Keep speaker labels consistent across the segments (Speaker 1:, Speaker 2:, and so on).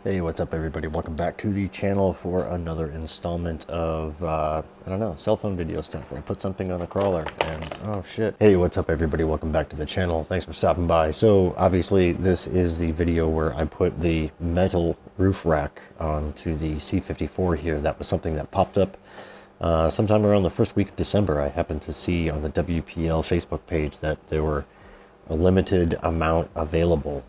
Speaker 1: Hey, what's up everybody? Welcome back to the channel for another installment of, I don't know, cell phone video stuff where I put something on a crawler and, oh shit. Hey, what's up everybody? Welcome back to the channel. Thanks for stopping by. So, obviously, this is the video where I put the metal roof rack onto the C54 here. That was something that popped up sometime around the first week of December. I happened to see on the WPL Facebook page that there were a limited amount available.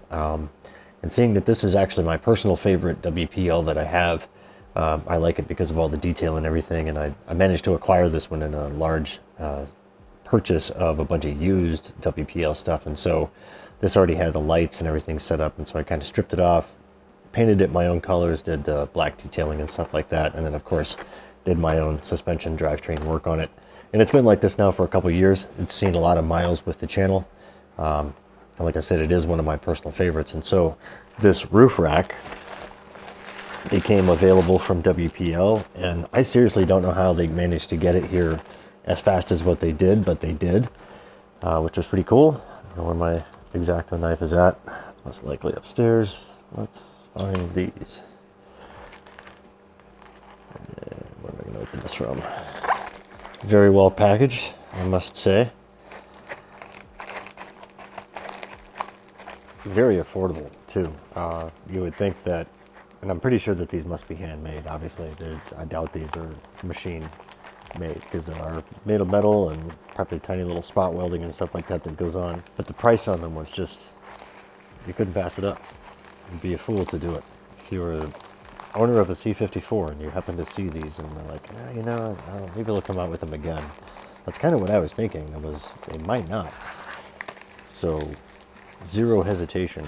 Speaker 1: And seeing that this is actually my personal favorite WPL that I have, I like it because of all the detail and everything. And I managed to acquire this one in a large purchase of a bunch of used WPL stuff. And so this already had the lights and everything set up. And so I kind of stripped it off, painted it my own colors, did black detailing and stuff like that. And then, of course, did my own suspension drivetrain work on it. And it's been like this now for a couple years. It's seen a lot of miles with the channel. Like I said, it is one of my personal favorites. And so this roof rack became available from WPL. And I seriously don't know how they managed to get it here as fast as what they did, but they did, which was pretty cool. I don't know where my X-Acto knife is at. Most likely upstairs. Let's find these. And where am I going to open this from? Very well packaged, I must say. Very affordable too. You would think that, and I'm pretty sure that these must be handmade. Obviously, I doubt these are machine made because they are made of metal and probably tiny little spot welding and stuff like that that goes on. But the price on them was just, you couldn't pass it up. You'd be a fool to do it. If you were the owner of a C54 and you happen to see these and they're like, you know, maybe they'll come out with them again. That's kind of what I was thinking. They might not. So zero hesitation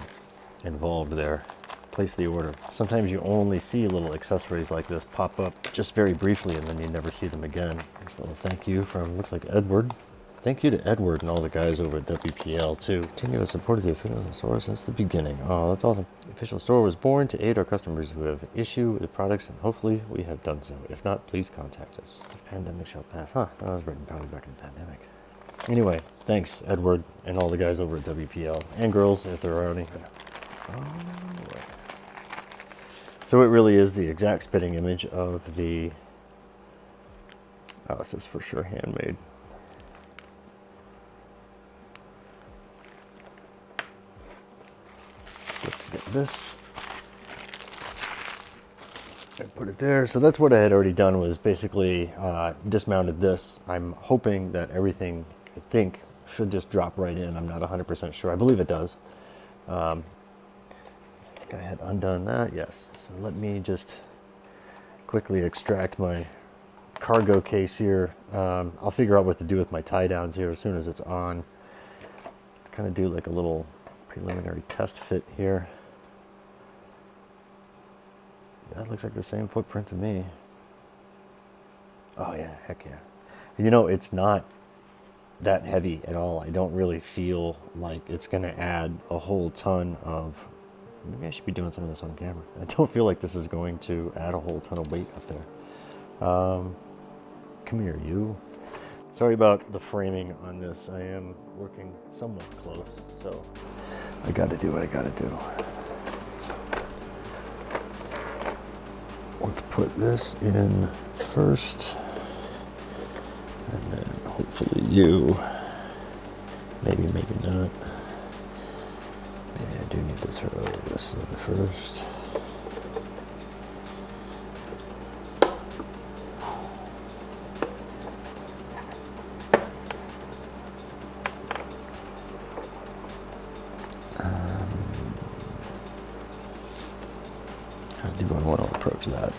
Speaker 1: involved there. Place the order. Sometimes you only see little accessories like this pop up just very briefly and then you never see them again. This little thank you from, looks like Edward. Thank you to Edward and all the guys over at WPL too. Continue to support the official store since the beginning. Oh, that's awesome. The official store was born to aid our customers who have issue with the products, and hopefully we have done so. If not, please contact us. This pandemic shall pass. Huh, I was written probably back in the pandemic. Anyway, thanks, Edward, and all the guys over at WPL, and girls, if there are any. So it really is the exact spitting image of the, oh, this is for sure handmade. Let's get this and put it there. So that's what I had already done, was basically dismounted this. I'm hoping that everything, I think, should just drop right in. I'm not 100% sure. I believe it does. I think I had undone that. Yes. So let me just quickly extract my cargo case here. I'll figure out what to do with my tie downs here as soon as it's on. Kind of do like a little preliminary test fit here. That looks like the same footprint to me. Oh yeah, heck yeah. You know, it's not that heavy at all. I don't really feel like it's going to add a whole ton of, maybe I should be doing some of this on camera. I don't feel like this is going to add a whole ton of weight up there. Come here, you. Sorry about the framing on this. I am working somewhat close, so I got to do what I got to do. Let's put this in first, and then hopefully you, maybe not. Maybe I do need to throw this in first. How do I want to approach that?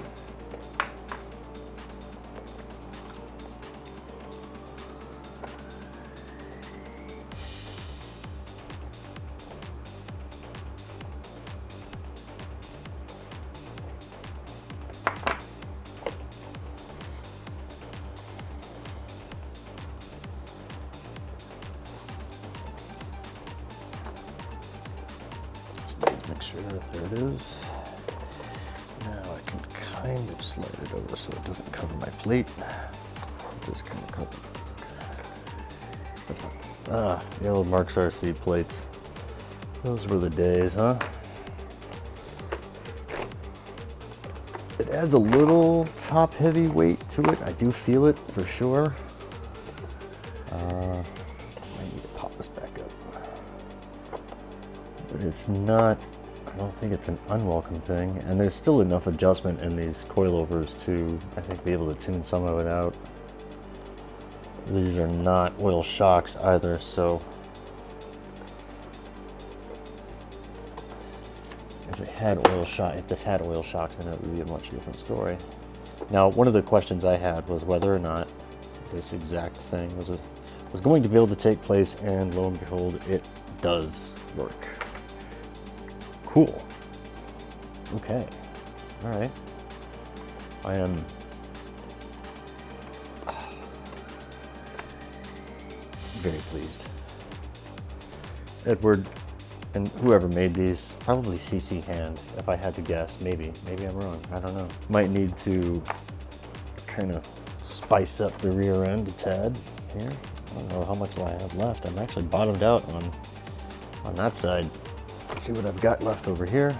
Speaker 1: Make sure that there it is. Now I can kind of slide it over so it doesn't cover my plate. Just kind of cover it. That's fine. The old Marks RC plates. Those were the days, huh? adds a little top heavy weight to it. I do feel it for sure. I need to pop this back up. But it's not, I don't think it's an unwelcome thing. And there's still enough adjustment in these coilovers to, I think, be able to tune some of it out. These are not oil shocks either, so if this had oil shocks, then it would be a much different story. Now, one of the questions I had was whether or not this exact thing was going to be able to take place, and lo and behold, it does work. Cool. Okay. All right. I am very pleased. Edward and whoever made these, probably CC Hand, if I had to guess. Maybe I'm wrong. I don't know. Might need to kind of spice up the rear end a tad here. I don't know how much I have left. I'm actually bottomed out on that side. Let's see what I've got left over here.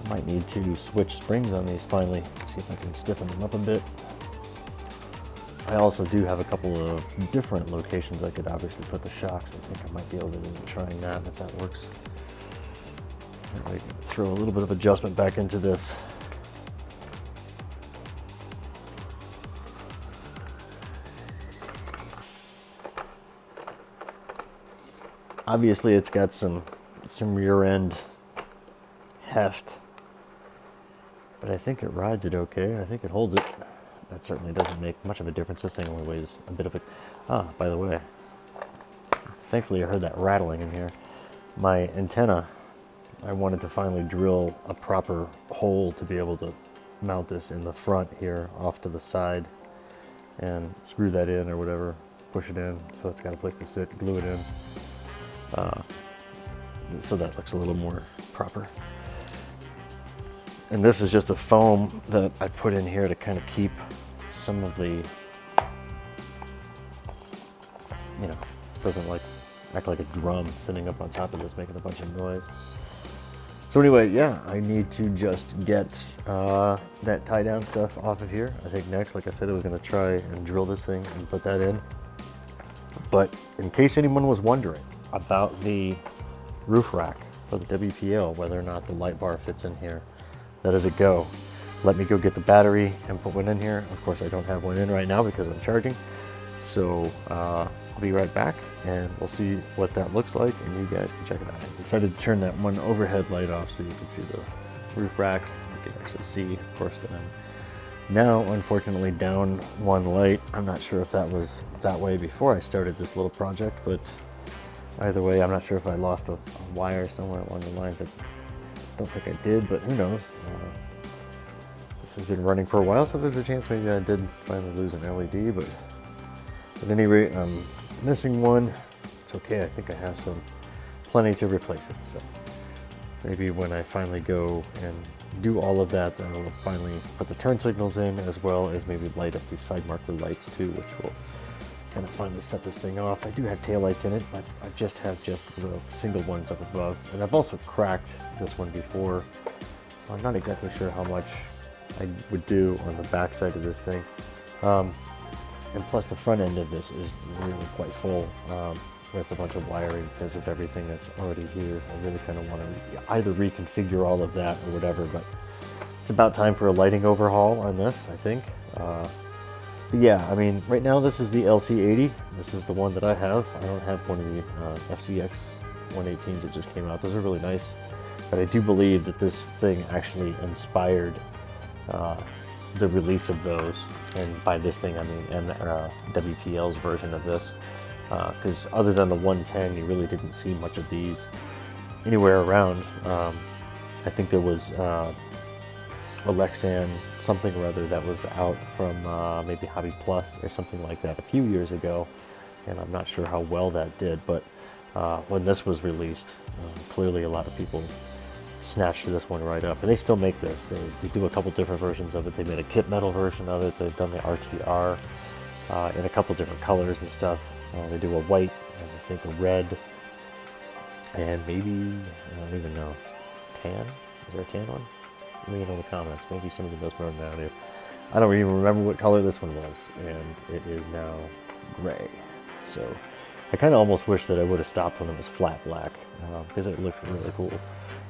Speaker 1: I might need to switch springs on these finally. See if I can stiffen them up a bit. I also do have a couple of different locations I could obviously put the shocks. I think I might be able to end up trying that if that works. I can throw a little bit of adjustment back into this. Obviously it's got some rear end heft, but I think it rides it okay. I think it holds it. That certainly doesn't make much of a difference. This thing only weighs a bit of it. Ah, by the way, thankfully I heard that rattling in here. My antenna, I wanted to finally drill a proper hole to be able to mount this in the front here off to the side and screw that in or whatever, push it in so it's got a place to sit, glue it in. So that looks a little more proper. And this is just a foam that I put in here to kind of keep some of the, you know, doesn't like act like a drum sitting up on top of this making a bunch of noise. So anyway, yeah, I need to just get that tie down stuff off of here. I think next, like I said, I was going to try and drill this thing and put that in. But in case anyone was wondering about the roof rack for the WPL, whether or not the light bar fits in here, that is a go. Let me go get the battery and put one in here. Of course, I don't have one in right now because I'm charging. So I'll be right back and we'll see what that looks like and you guys can check it out. I decided to turn that one overhead light off so you can see the roof rack. You can actually see, of course, that I'm now unfortunately down one light. I'm not sure if that was that way before I started this little project, but either way, I'm not sure if I lost a wire somewhere along the lines. I don't think I did, but who knows. This has been running for a while, so there's a chance maybe I did finally lose an LED, but at any rate, I'm missing one. It's okay, I think I have plenty to replace it. So maybe when I finally go and do all of that, then I'll finally put the turn signals in, as well as maybe light up these side marker lights too, which will kind of finally set this thing off. I do have taillights in it, but I just have the single ones up above. And I've also cracked this one before, so I'm not exactly sure how much I would do on the back side of this thing. And plus the front end of this is really quite full with a bunch of wiring because of everything that's already here. I really kind of want to either reconfigure all of that or whatever, but it's about time for a lighting overhaul on this, I think. But yeah, I mean, right now this is the LC80. This is the one that I have. I don't have one of the FCX 118s that just came out. Those are really nice. But I do believe that this thing actually inspired the release of those. And by this thing, I mean WPL's version of this. Because other than the 110, you really didn't see much of these anywhere around. I think there was a Lexan something or other that was out from maybe Hobby Plus or something like that a few years ago, and I'm not sure how well that did, but when this was released, clearly a lot of people snatched this one right up, and they still make this. They do a couple different versions of it. They made a kit metal version of it. They've done the RTR in a couple different colors and stuff. They do a white and I think a red and maybe, I don't even know, tan? Is there a tan one? Leave it in the comments. Maybe somebody knows more than I do. I don't even remember what color this one was, and it is now gray. So I kind of almost wish that I would have stopped when it was flat black, because it looked really cool.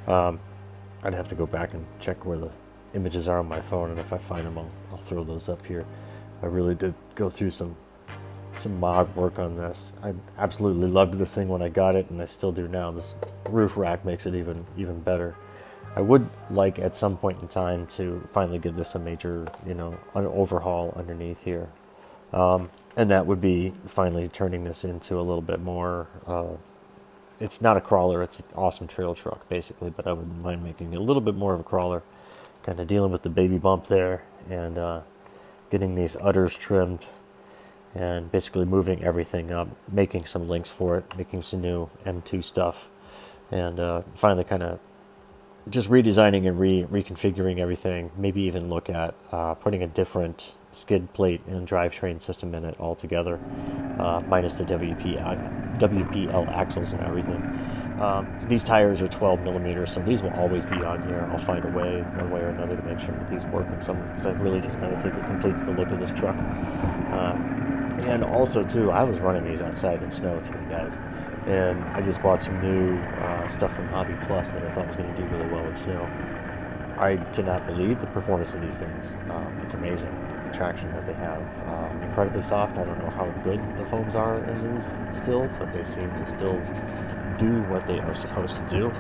Speaker 1: I'd have to go back and check where the images are on my phone, and if I find them, I'll throw those up here. I really did go through some mod work on this. I absolutely loved this thing when I got it, and I still do now. This roof rack makes it even better. I would like at some point in time to finally give this a major, an overhaul underneath here. And that would be finally turning this into a little bit more, it's not a crawler, it's an awesome trail truck basically, but I wouldn't mind making it a little bit more of a crawler, kind of dealing with the baby bump there, and getting these udders trimmed, and basically moving everything up, making some links for it, making some new M2 stuff, and finally kind of just redesigning and reconfiguring everything. Maybe even look at putting a different skid plate and drivetrain system in it altogether, minus the WPL axles and everything. These tires are 12 millimeters, so these will always be on here. I'll find a way, one way or another, to make sure that these work in some, because I really just kind of think it completes the look of this truck. And also, too, I was running these outside in snow today, guys, and I just bought some new stuff from Hobby Plus that I thought was going to do really well in snow. I cannot believe the performance of these things. It's amazing, the traction that they have. Incredibly soft. I don't know how good the foams are in these still, but they seem to still do what they are supposed to do.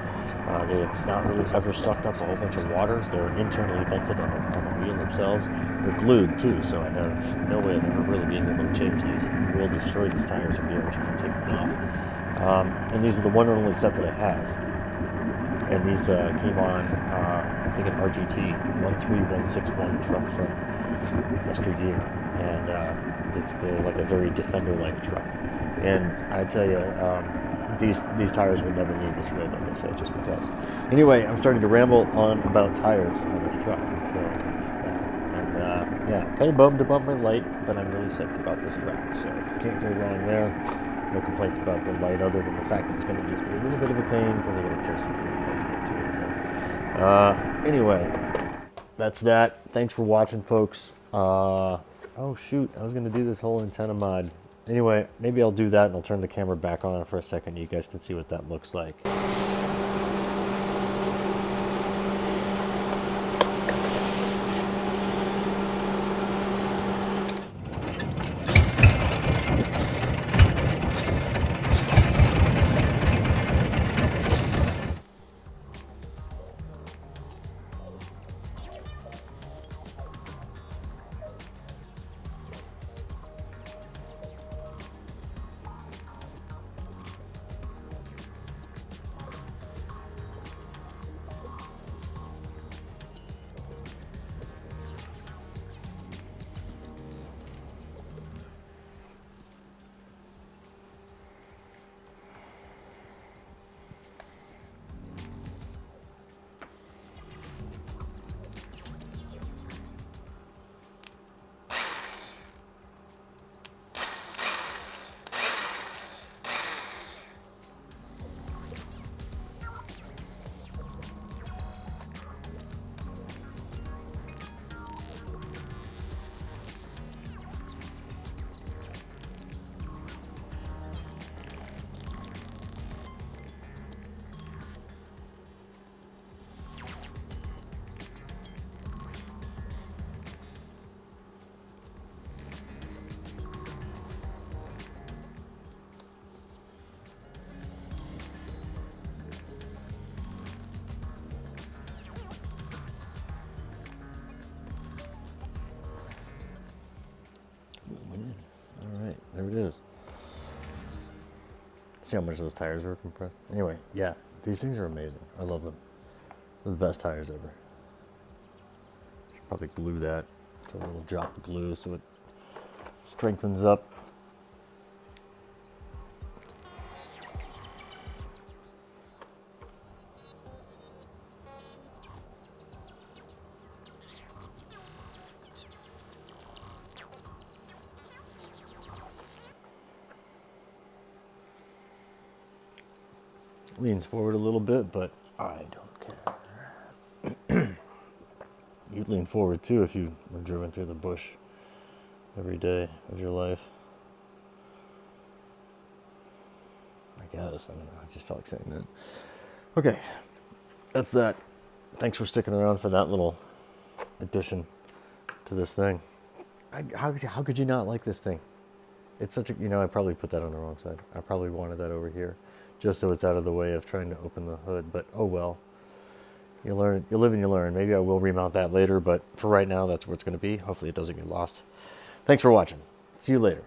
Speaker 1: They have not really ever sucked up a whole bunch of water. They're internally vented on the wheel themselves. They're glued too, so I have no way of ever really being able to change these. We'll destroy these tires and be able to try and take them off. And these are the one and only set that I have. And these came on, I think, an RGT 13161 truck from yesteryear, and it's like a very Defender-like truck. And I tell you, these tires will never leave this road, like I said, just because. Anyway, I'm starting to ramble on about tires on this truck, and so that's that. And yeah, kind of bummed about my light, but I'm really psyched about this rack, so can't go wrong there. No complaints about the light, other than the fact that it's going to just be a little bit of a pain because I got to tear something apart to get to it. So, anyway, that's that. Thanks for watching, folks. Oh shoot, I was going to do this whole antenna mod. Anyway, maybe I'll do that and I'll turn the camera back on for a second. You guys can see what that looks like. Alright, there it is. See how much those tires are compressed? Anyway, yeah, these things are amazing. I love them. They're the best tires ever. Should probably glue that to a little drop of glue so it strengthens up. Leans forward a little bit, but I don't care. You'd lean forward too if you were driven through the bush every day of your life. I guess. I don't know. I just felt like saying that. Okay. That's that. Thanks for sticking around for that little addition to this thing. How could you not like this thing? It's such a, I probably put that on the wrong side. I probably wanted that over here, just so it's out of the way of trying to open the hood, but oh well. You learn, you live and you learn. Maybe I will remount that later, but for right now, that's where it's going to be. Hopefully it doesn't get lost. Thanks for watching. See you later.